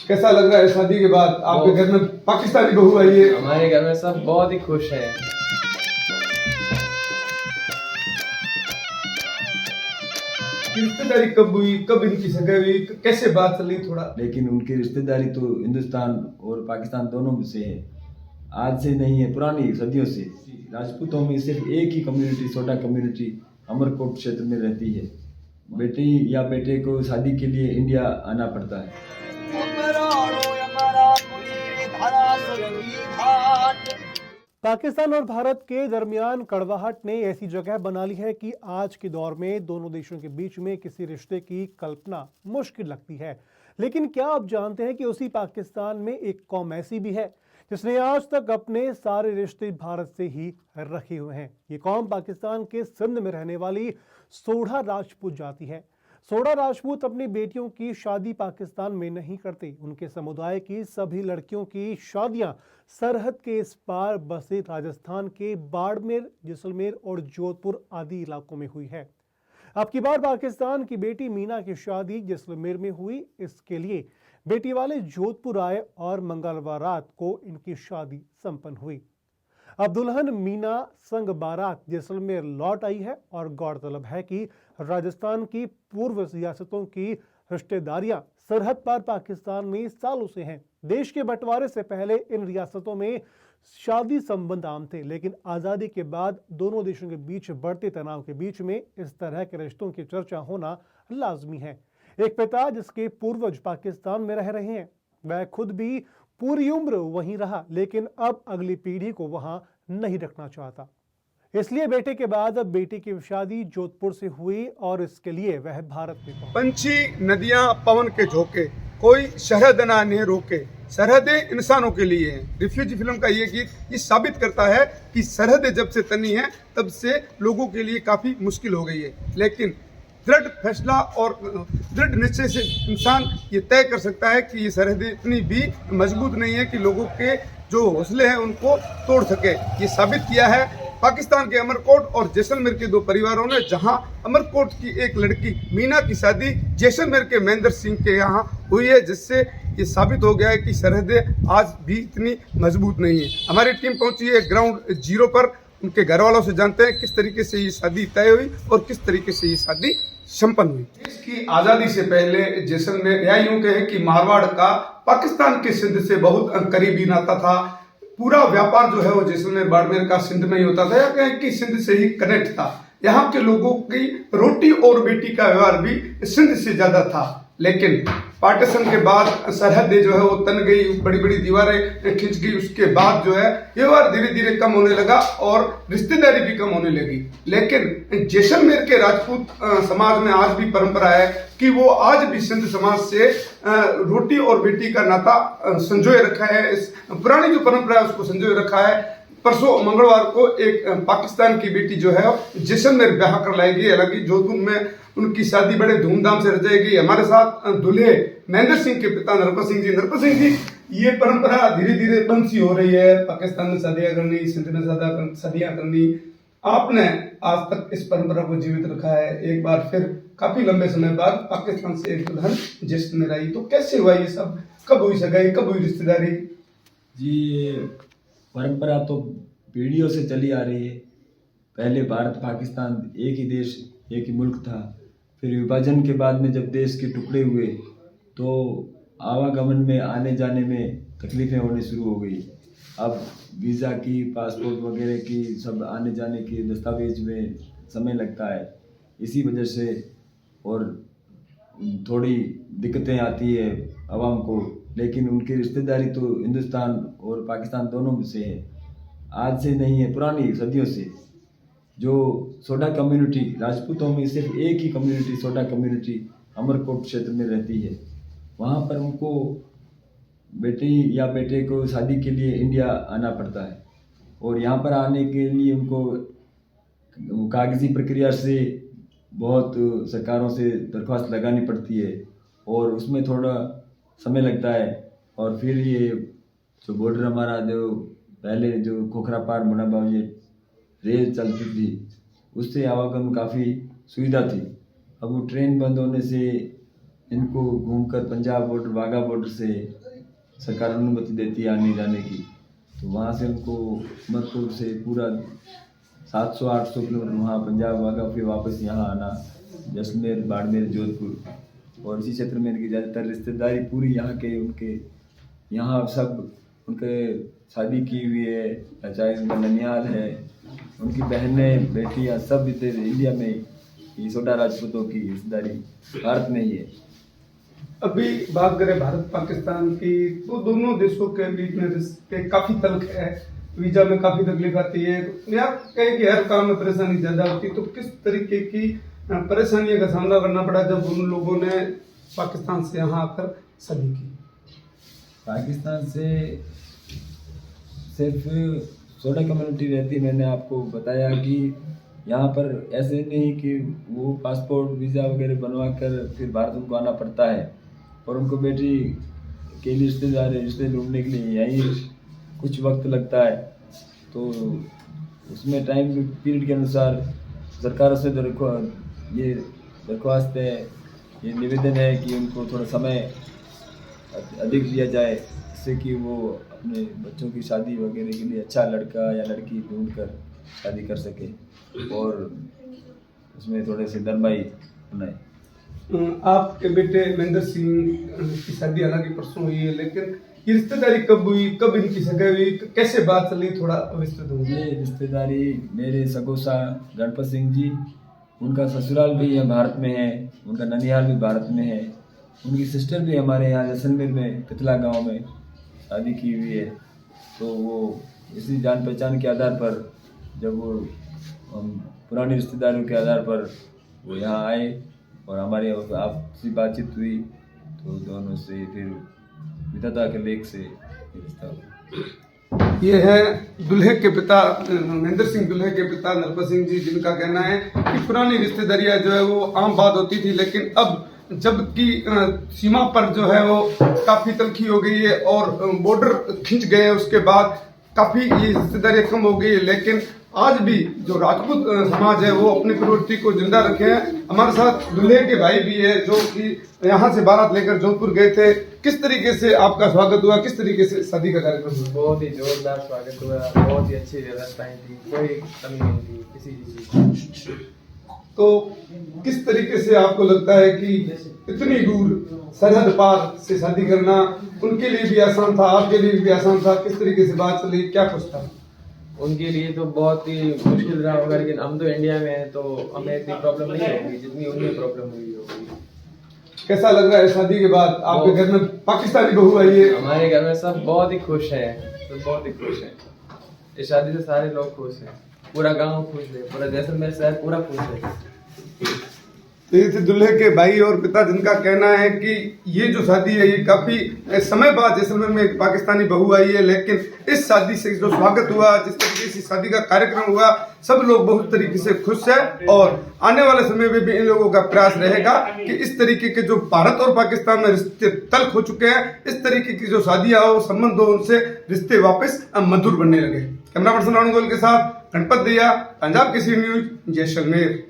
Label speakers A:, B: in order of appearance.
A: कैसा लग रहा है शादी के बाद आपके घर में पाकिस्तानी बहू आई है?
B: हमारे घर में सब बहुत ही खुश हैं।
A: रिश्तेदारी कब हुई, कब इनकी सगाई हुई, कैसे बात चली थोड़ा?
C: लेकिन उनकी रिश्तेदारी तो हिंदुस्तान और पाकिस्तान दोनों से है, आज से नहीं है, पुरानी सदियों से। राजपूतों में सिर्फ एक ही कम्युनिटी, सोडा कम्युनिटी अमरकोट क्षेत्र में रहती है। बेटी या बेटे को शादी के लिए इंडिया आना पड़ता है।
D: पाकिस्तान और भारत के दरमियान कड़वाहट ने ऐसी जगह बना ली है कि आज के दौर में दोनों देशों के बीच में किसी रिश्ते की कल्पना मुश्किल लगती है। लेकिन क्या आप जानते हैं कि उसी पाकिस्तान में एक कौम ऐसी भी है जिसने आज तक अपने सारे रिश्ते भारत से ही रखे हुए हैं। ये कौम पाकिस्तान के सिंध में रहने वाली सोढ़ा राजपूत जाति है। सोढ़ा राजपूत अपनी बेटियों की शादी पाकिस्तान में नहीं करते। उनके समुदाय की सभी लड़कियों की शादियां सरहद के इस पार बसे राजस्थान के बाड़मेर, जैसलमेर और जोधपुर आदि इलाकों में हुई है। अब की बार पाकिस्तान की बेटी मीना की शादी जैसलमेर में हुई। इसके लिए बेटी वाले जोधपुर आए और मंगलवार रात को इनकी शादी संपन्न हुई। अब दुल्हन मीना संग बारात जैसलमेर लौट आई है और गौरतलब है कि राजस्थान की पूर्व रियासतों की रिश्तेदारियां सरहद पार पाकिस्तान में सालों से हैं। देश के बंटवारे से पहले इन रियासतों में शादी संबंध आम थे, लेकिन आज़ादी के बाद दोनों देशों के बीच बढ़ते तनाव के बीच में इस तरह के रिश्तों की चर्चा होना लाजमी है। एक पिता जिसके पूर्वज पाकिस्तान में रह रहे हैं, वह खुद भी पूरी उम्र वहीं रहा, लेकिन अब अगली पीढ़ी को वहां नहीं रखना चाहता। इसलिए बेटे के बाद अब बेटी की शादी जोधपुर से हुई और इसके लिए वह भारत में पहुंचा।
A: पंछी नदियां पवन के झोंके, कोई सरहद ना इन्हें रोके, सरहदें इंसानों के लिए हैं। रिफ्यूजी फिल्म का ये गीत ये साबित करता है कि सरहदें जब से तनी हैं तब से लोगों के लिए काफी मुश्किल हो गई है। लेकिन दृढ़ फैसला और दृढ़ निश्चय से इंसान ये तय कर सकता है कि ये सरहदें इतनी भी मजबूत नहीं है कि लोगों के जो हौसले हैं उनको तोड़ सके। ये साबित किया है पाकिस्तान के अमरकोट और जैसलमेर के दो परिवारों ने, जहां अमरकोट की एक लड़की मीना की शादी जैसलमेर के महेंद्र सिंह के यहाँ हुई है, जिससे ये साबित हो गया है कि सरहदें आज भी इतनी मजबूत नहीं है। हमारी टीम पहुंची है ग्राउंड जीरो पर, उनके घर वालों से जानते हैं किस तरीके से ये शादी तय हुई और किस तरीके से ये शादी संपन्न हुई। देश की आजादी से पहले जैसलमेर या यूं कहें कि मारवाड़ का पाकिस्तान के सिंध से बहुत करीबी नाता था। पूरा व्यापार जो है वो जैसलमेर बाड़मेर का सिंध में ही होता था, या कहें कि सिंध से ही कनेक्ट था। यहाँ के लोगों की रोटी और बेटी का व्यवहार भी सिंध से ज्यादा था। लेकिन पार्टीशन के बाद सरहदें जो है वो तन गई, बड़ी बड़ी दीवारें खिंच गई। उसके बाद जो है व्यवहार धीरे धीरे कम होने लगा और रिश्तेदारी भी कम होने लगी। लेकिन जैसलमेर के राजपूत समाज में आज भी परंपरा है कि वो आज भी सिंध समाज से रोटी और बेटी का नाता संजोए रखा है। इस पुरानी जो परंपरा है उसको संजोए रखा है। परसों मंगलवार को एक पाकिस्तान की बेटी जो है जैसलमेर ब्याह कर लाएगी। हालांकि जोधपुर में उनकी शादी बड़े धूमधाम से रचाएगी। हमारे साथ दूल्हे महेंद्र सिंह के पिता नरपत सिंह जी। नरपत सिंह जी, ये परंपरा धीरे धीरे बंद सी हो रही है, पाकिस्तान में शादियां करनी, सिंध में शादियां करनी, आपने आज तक इस परंपरा को जीवित रखा है। एक बार फिर काफी लंबे समय बाद पाकिस्तान से एक दुल्हन जैसलमेर आई, तो कैसे हुआ ये सब? कब हुई सगाई, कब हुई रिश्तेदारी?
C: जी, परंपरा तो पीढ़ियों से चली आ रही है। पहले भारत पाकिस्तान एक ही देश, एक ही मुल्क था। फिर विभाजन के बाद में जब देश के टुकड़े हुए तो आवागमन में, आने जाने में तकलीफ़ें होनी शुरू हो गई। अब वीज़ा की, पासपोर्ट वगैरह की, सब आने जाने की दस्तावेज में समय लगता है। इसी वजह से और थोड़ी दिक्कतें आती है आवाम को। लेकिन उनकी रिश्तेदारी तो हिंदुस्तान और पाकिस्तान दोनों से है, आज से नहीं है, पुरानी सदियों से। जो सोडा कम्युनिटी, राजपूतों में सिर्फ एक ही कम्युनिटी, सोडा कम्युनिटी अमरकोट क्षेत्र में रहती है। वहाँ पर उनको बेटी या बेटे को शादी के लिए इंडिया आना पड़ता है और यहाँ पर आने के लिए उनको कागजी प्रक्रिया से बहुत सरकारों से दरख्वास्त लगानी पड़ती है और उसमें थोड़ा समय लगता है। और फिर ये जो बॉर्डर हमारा जो पहले जो खोखरा पार मुनाबाव ये रेल चलती थी, उससे आवागमन काफ़ी सुविधा थी। अब वो ट्रेन बंद होने से इनको घूमकर पंजाब बॉर्डर वाघा बॉर्डर से सरकार अनुमति देती है आने जाने की, तो वहाँ से उनको उमरपुर से पूरा 700-800 किलोमीटर वहाँ पंजाब वाघा, फिर वापस यहाँ आना, जैसलमेर, बाड़मेर, जोधपुर। और इसी क्षेत्र में इनकी ज़्यादातर रिश्तेदारी पूरी यहाँ के, उनके यहाँ सब उनके शादी की हुई है, या चाहे उनका ननियाल है, उनकी बहनें बेटियाँ सब इधर इंडिया में ही, सोडा राजपूतों की रिश्तेदारी भारत में ही है।
A: अभी बात करें भारत पाकिस्तान की, तो दोनों देशों के बीच में रिश्ते काफी तल्ख है, वीजा में काफी तकलीफ आती है, या कहें कि हर काम में परेशानी ज्यादा होती है। तो किस तरीके की परेशानियों का सामना करना पड़ा जब उन लोगों ने पाकिस्तान से यहाँ आकर शादी की?
C: पाकिस्तान से सिर्फ सोडा कम्युनिटी रहती है। मैंने आपको बताया कि यहाँ पर ऐसे नहीं कि वो पासपोर्ट वीज़ा वगैरह बनवा कर फिर भारत उनको आना पड़ता है, और उनको बेटी के लिए रिश्ते ढूंढने के लिए यहीं कुछ वक्त लगता है। तो उसमें टाइम पीरियड के अनुसार सरकारों से ये दरख्वास्त है, ये निवेदन है कि उनको थोड़ा समय अधिक दिया जाए, जिससे कि वो अपने बच्चों की शादी वगैरह के लिए अच्छा लड़का या लड़की ढूंढकर शादी कर सके, और उसमें थोड़े से नरमाई बनाए।
A: आपके बेटे महेंद्र सिंह की शादी हालांकि परसों हुई है, लेकिन ये रिश्तेदारी कब हुई, कब इनकी सगाई हुई, कैसे बात चली, थोड़ा विस्तृत हो?
C: ये रिश्तेदारी मेरे सगोसा गणपत सिंह जी, उनका ससुराल भी यहाँ भारत में है, उनका ननिहाल भी भारत में है, उनकी सिस्टर भी हमारे यहाँ जैसलमेर में पिथला गांव में शादी की हुई है। तो वो इसी जान पहचान के आधार पर, जब वो पुरानी रिश्तेदारियों के आधार पर वो यहाँ आए और हमारे आपसी बातचीत हुई, तो दोनों से फिर विधाता के लेख से रिश्ता हुआ।
A: ये है दुल्हे के पिता महेंद्र सिंह, दुल्हे के पिता नरपत सिंह जी, जिनका कहना है कि पुरानी रिश्तेदारियां जो है वो आम बात होती थी, लेकिन अब जबकि सीमा पर जो है वो काफी तलखी हो गई है और बॉर्डर खिंच गए हैं, उसके बाद काफी ये रिश्तेदारियां कम हो गई है, लेकिन आज भी जो राजपूत समाज है वो अपनी प्रवृत्ति को जिंदा रखे हैं। हमारे साथ दूल्हे के भाई भी है जो कि यहाँ से बारात लेकर जोधपुर गए थे। किस तरीके से आपका स्वागत हुआ, किस तरीके से शादी का कार्यक्रम हुआ?
B: बहुत ही जोरदार स्वागत हुआ, बहुत ही अच्छी व्यवस्थाएं थी, कोई कमी नहीं थी किसी चीज की।
A: तो किस तरीके से आपको लगता है कि इतनी दूर सरहद पार से शादी करना उनके लिए भी आसान था, आपके लिए भी आसान था? किस तरीके से बात चली, क्या कुछ था?
B: उनके लिए तो बहुत ही मुश्किल रहा होगा, लेकिन हम तो इंडिया में हैं तो हमें इतनी प्रॉब्लम नहीं होगी जितनी उन्हें प्रॉब्लम हुई होगी।
A: कैसा लग रहा है शादी के बाद आपके घर में पाकिस्तानी बहू आई है?
B: हमारे घर में सब बहुत ही खुश हैं, सब बहुत ही खुश हैं। इस शादी से सारे लोग खुश हैं, पूरा गांव खुश है, पूरा जैसलमेर शहर पूरा खुश है।
A: तो ये थे दूल्हे के भाई और पिता, जिनका कहना है कि ये जो शादी है ये काफी समय बाद जैसलमेर में एक पाकिस्तानी बहू आई है, लेकिन इस शादी से जो स्वागत हुआ, जिस तरीके से शादी का कार्यक्रम हुआ, सब लोग बहुत तरीके से खुश है। और आने वाले समय में भी इन लोगों का प्रयास रहेगा कि इस तरीके के जो भारत और पाकिस्तान में रिश्ते तल्ख हो चुके हैं, इस तरीके की जो शादियां हो, संबंध हो, उनसे रिश्ते वापस मधुर बनने लगे। कैमरा पर्सन राणु गोयल के साथ गणपत दैया, पंजाब केसरी न्यूज, जैसलमेर।